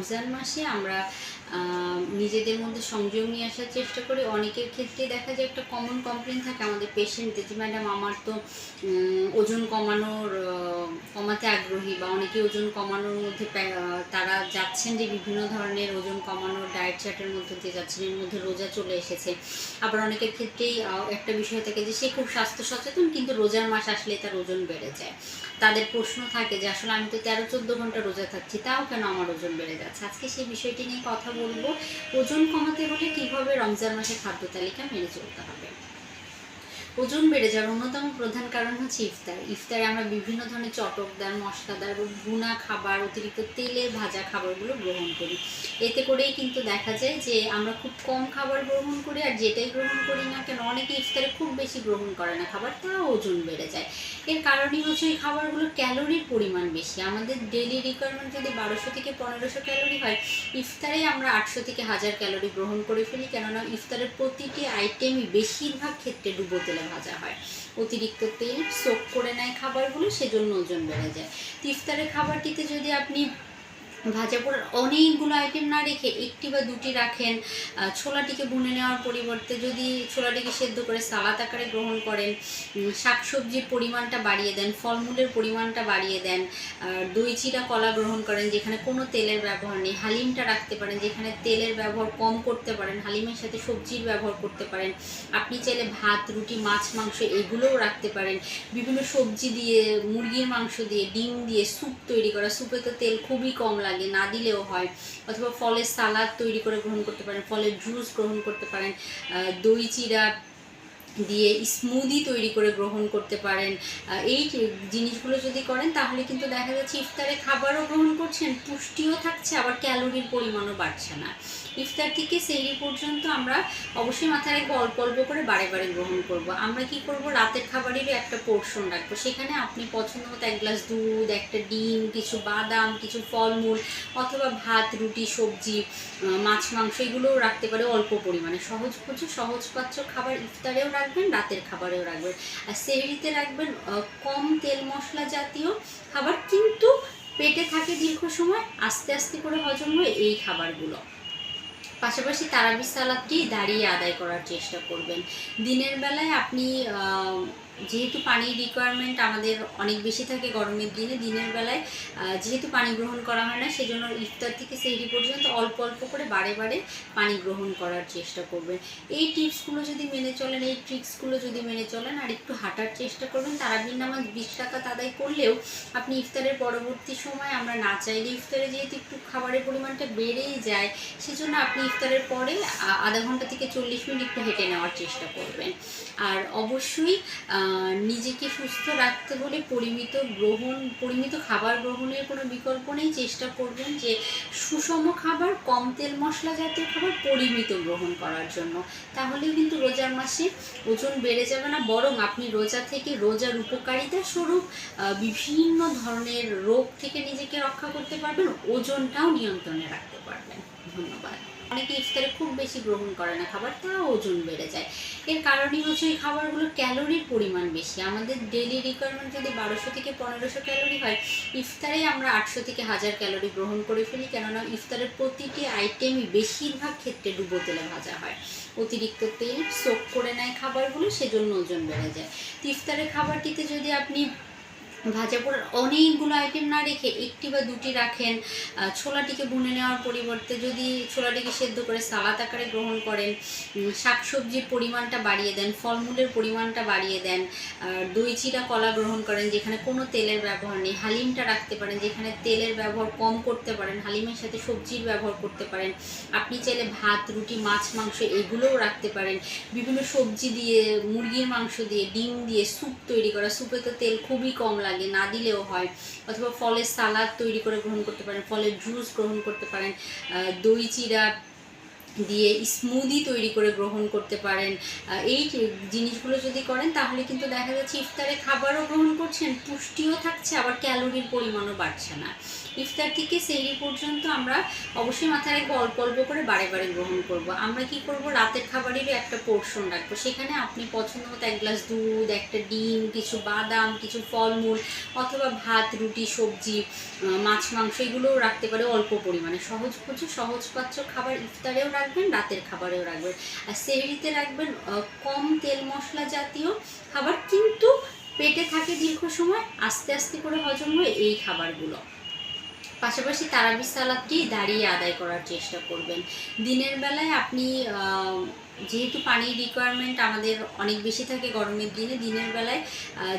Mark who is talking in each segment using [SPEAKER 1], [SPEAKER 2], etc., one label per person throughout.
[SPEAKER 1] রমজান মাসে আমরা নিজেদের মধ্যে সংযম নিয়ে আসার চেষ্টা করি। অনেকের ক্ষেত্রে দেখা যায় একটা কমন কমপ্লেন থাকে আমাদের পেশেন্টদের যে ম্যাডাম আমার তো ওজন কমাতে আগ্রহী, বা অনেকে ওজন কমানোর মধ্যে তারা যাচ্ছেন যে বিভিন্ন ধরনের ওজন কমানোর ডায়েট চার্টের মধ্যে দিয়ে যাচ্ছেন, এর মধ্যে রোজা চলে এসেছে। আবার অনেকের ক্ষেত্রেই একটা বিষয় থাকে যে সে খুব স্বাস্থ্য সচেতন, কিন্তু রোজার মাস আসলে তার ওজন বেড়ে যায়। তাদের প্রশ্ন থাকে যে আসলে আমি তো 13-14 ঘন্টা রোজা থাকছি, তাও কেন আমার ওজন বেড়ে যাচ্ছে। আজকে সেই বিষয়টি নিয়ে কথা বলবো। ওজন কমাতে হলে কিভাবে রমজান মাসে খাদ্য তালিকা মেনে চলতে হবে। ওজন বেড়ে যাওয়ার অন্যতম প্রধান কারণ হচ্ছে ইফতারে আমরা বিভিন্ন ধরনের চটকদার, মশলাদার বা ভুনা খাবার, অতিরিক্ত তেলে ভাজা খাবারগুলো গ্রহণ করি। এতে করেই কিন্তু দেখা যায় যে আমরা খুব কম খাবার গ্রহণ করি, আর যেটাই গ্রহণ করি না কেন অনেকে ইফতারে খুব বেশি গ্রহণ করে না খাবার, তাও ওজন বেড়ে যায়। এর কারণই হচ্ছে এই খাবারগুলোর ক্যালোরির পরিমাণ বেশি। আমাদের ডেইলি রিকোয়ারমেন্ট যদি 1200 থেকে 1500 ক্যালোরি হয়, ইফতারে আমরা 800 থেকে 1000 ক্যালোরি গ্রহণ করে ফেলি, কেননা ইফতারের প্রতিটি আইটেমই বেশিরভাগ ক্ষেত্রে ডুবো তেলে ভাজা হয়। অতিরিক্ত তেল সোক করে নেয় খাবারগুলো, সেজন্য ওজন বেড়ে যায়। ইফতারের খাবারটিতে যদি আপনি ভাজা পোড়ার অনেকগুলো আইটেম না রেখে একটি বা দুটি রাখেন, ছোলাটিকে বুনে নেওয়ার পরিবর্তে যদি ছোলাটিকে সেদ্ধ করে সালাদ আকারে গ্রহণ করেন, শাকসবজির পরিমাণটা বাড়িয়ে দেন, ফলমূলের পরিমাণটা বাড়িয়ে দেন, দই চিড়া কলা গ্রহণ করেন যেখানে কোনো তেলের ব্যবহার নেই, হালিমটা রাখতে পারেন যেখানে তেলের ব্যবহার কম করতে পারেন, হালিমের সাথে সবজির ব্যবহার করতে পারেন। আপনি চাইলে ভাত, রুটি, মাছ, মাংস এগুলোও রাখতে পারেন। বিভিন্ন সবজি দিয়ে, মুরগির মাংস দিয়ে, ডিম দিয়ে স্যুপ তৈরি করা, স্যুপে তো তেল খুবই কম লাগে, না দিলেও হয়। অথবা ফলের সালাদ তৈরি করে গ্রহণ করতে পারেন, ফলের জুস গ্রহণ করতে পারেন, দই চিড়া দিয়ে স্মুদি তৈরি করে গ্রহণ করতে পারেন। এই জিনিসগুলো যদি করেন তাহলে কিন্তু দেখা যাচ্ছে ইফতারে খাবারও গ্রহণ করছেন, পুষ্টিও থাকছে, আবার ক্যালোরির পরিমাণও বাড়ছে না। ইফতার থেকে সেহরি পর্যন্ত আমরা অবশ্যই মাথায় রাখবো অল্প অল্প করে বারে বারে গ্রহণ করব। আমরা কি করব, রাতের খাবারেরও একটা পোর্শন রাখবো, সেখানে আপনি পছন্দ মতো 1 গ্লাস দুধ, একটা ডিম, কিছু বাদাম, কিছু ফলমূল, অথবা ভাত, রুটি, সবজি, মাছ, মাংস এগুলোও রাখতে পারে অল্প পরিমাণে। সহজপাচ্য খাবার ইফতারেও রাখবেন, রাতের খাবারেও রাখবেন। আর সেহরিতে রাখবেন কম তেল মশলা জাতীয় খাবার, কিন্তু পেটে থাকে দীর্ঘ সময়, আস্তে আস্তে করে হজম হয় এই খাবারগুলো। পাশাপাশি তারাবির সালাদটি দাঁড়িয়ে আদায় করার চেষ্টা করবেন। দিনের বেলায় আপনি যেহেতু পানির রিকোয়ারমেন্ট আমাদের অনেক বেশি থাকে গরমের দিনে, দিনের বেলায় যেহেতু পানি গ্রহণ করা হয় না, সেজন্য ইফতার থেকে সেহরি পর্যন্ত অল্প অল্প করে বারে বারে পানি গ্রহণ করার চেষ্টা করবেন। এই টিপসগুলো যদি মেনে চলেন, এই ট্রিক্সগুলো যদি মেনে চলেন, আর একটু হাঁটার চেষ্টা করবেন, তারাবির নামাজ 20 রাকাত আদায় করলেও আপনি ইফতারের পরবর্তী সময়, আমরা না চাইলে ইফতারে যেহেতু একটু খাবারের পরিমাণটা বেড়েই যায়, সেজন্য আপনি ইফতারের পরে আধা ঘন্টা থেকে 40 মিনিট একটু হেঁটে নেওয়ার চেষ্টা করবেন। আর অবশ্যই নিজেকে সুস্থ রাখতে হলে পরিমিত খাবার গ্রহণের কোনো বিকল্প নেই। চেষ্টা করবেন যে সুষম খাবার, কম তেল মশলা জাতীয় খাবার পরিমিত গ্রহণ করার জন্য। তাহলেও কিন্তু রোজার মাসে ওজন বেড়ে যাবে না, বরং আপনি রোজা থেকে, রোজার উপকারিতা স্বরূপ বিভিন্ন ধরনের রোগ থেকে নিজেকে রক্ষা করতে পারবেন, ওজনটাও নিয়ন্ত্রণে রাখতে পারবেন। ধন্যবাদ। অনেকে ইফতারে খুব বেশি গ্রহণ করে না খাবার, তাও ওজন বেড়ে যায়। এর কারণই হচ্ছে এই খাবারগুলোর ক্যালোরির পরিমাণ বেশি। আমাদের ডেইলি রিকোয়ারমেন্ট যদি 1200 থেকে 1500 ক্যালোরি হয়, ইফতারে আমরা 800 থেকে 1000 ক্যালোরি গ্রহণ করে ফেলি, কেননা ইফতারের প্রতিটি আইটেমই বেশিরভাগ ক্ষেত্রে ডুবো তেলে ভাজা হয়। অতিরিক্ত তেল সোক করে নেয় খাবারগুলো, সেজন্য ওজন বেড়ে যায়। ইফতারের খাবারটিতে যদি আপনি ভাজা পোড়ার অনেকগুলো আইটেম না রেখে একটি বা দুটি রাখেন, ছোলাটিকে বুনে নেওয়ার পরিবর্তে যদি ছোলাটিকে সেদ্ধ করে সালাদ আকারে গ্রহণ করেন, শাকসবজির পরিমাণটা বাড়িয়ে দেন, ফলমূলের পরিমাণটা বাড়িয়ে দেন, দই চিড়া কলা গ্রহণ করেন যেখানে কোনো তেলের ব্যবহার নেই, হালিমটা রাখতে পারেন যেখানে তেলের ব্যবহার কম করতে পারেন, হালিমের সাথে সবজির ব্যবহার করতে পারেন। আপনি চাইলে ভাত, রুটি, মাছ, মাংস এগুলোও রাখতে পারেন। বিভিন্ন সবজি দিয়ে, মুরগির মাংস দিয়ে, ডিম দিয়ে স্যুপ তৈরি করা, স্যুপে তো তেল খুবই কম লাগে, না দিলেও হয়। অথবা ফলের সালাদ তৈরি করে গ্রহণ করতে পারেন, ফলের জুস গ্রহণ করতে পারেন, দই চিড়া দিয়ে স্মুদি তৈরি করে গ্রহণ করতে পারেন। এই জিনিসগুলো যদি করেন তাহলে কিন্তু দেখা যাচ্ছে ইফতারে খাবারও গ্রহণ করছেন, পুষ্টিও থাকছে, আবার ক্যালোরির পরিমাণও বাড়ছে না। ইফতার থেকে সেহরি পর্যন্ত আমরা অবশ্যই মাথায় রাখবো অল্প অল্প করে বারে বারে গ্রহণ করব। আমরা কি করব, রাতের খাবারেরও একটা পোর্শন রাখবো, সেখানে আপনি পছন্দ মতো 1 গ্লাস দুধ, একটা ডিম, কিছু বাদাম, কিছু ফলমূল, অথবা ভাত, রুটি, সবজি, মাছ, মাংস এগুলোও রাখতে পারে অল্প পরিমাণে। সহজবোধ্য সহজপাচ্য খাবার ইফতারেও রাখবেন, রাতের খাবারেও রাখবেন। আর সেহরিতে রাখবেন কম তেল মশলা জাতীয় খাবার, কিন্তু পেটে থাকে দীর্ঘ সময়, আস্তে আস্তে করে হজম হয় এই খাবারগুলো। পাশাপাশি তারাবির সালাদটি দাঁড়িয়ে আদায় করার চেষ্টা করবেন। দিনের বেলায় আপনি যেহেতু পানির রিকোয়ারমেন্ট আমাদের অনেক বেশি থাকে গরমের দিনে, দিনের বেলায়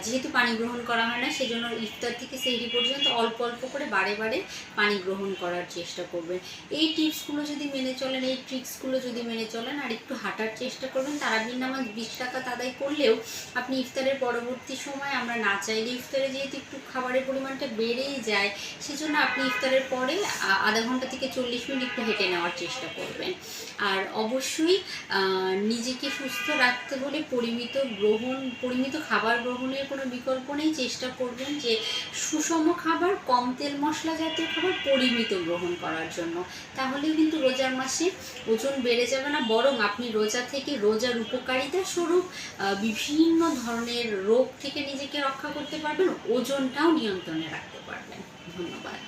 [SPEAKER 1] যেহেতু পানি গ্রহণ করা হয় না, সেজন্য ইফতার থেকে সেহরি পর্যন্ত অল্প অল্প করে বারে বারে পানি গ্রহণ করার চেষ্টা করবেন। এই টিপসগুলো যদি মেনে চলেন, এই ট্রিক্সগুলো যদি মেনে চলেন, আর একটু হাঁটার চেষ্টা করবেন, তারাবির নামাজ 20 রাকাত আদায় করলেও আপনি ইফতারের পরবর্তী সময়, আমরা না চাইলে ইফতারে যেহেতু একটু খাবারের পরিমাণটা বেড়েই যায়, সেজন্য আপনি ইফতারের পরে আধা ঘন্টা থেকে 40 মিনিট একটু হেঁটে নেওয়ার চেষ্টা করবেন। আর অবশ্যই নিজেকে সুস্থ রাখতে হলে পরিমিত খাবার গ্রহণের কোনো বিকল্প নেই। চেষ্টা করবেন যে সুষম খাবার, কম তেল মশলা জাতীয় খাবার পরিমিত গ্রহণ করার জন্য। তাহলেও কিন্তু রোজার মাসে ওজন বেড়ে যাবে না, বরং আপনি রোজা থেকে, রোজার উপকারিতা স্বরূপ বিভিন্ন ধরনের রোগ থেকে নিজেকে রক্ষা করতে পারবেন, ওজনটাও নিয়ন্ত্রণে রাখতে পারবেন। ধন্যবাদ।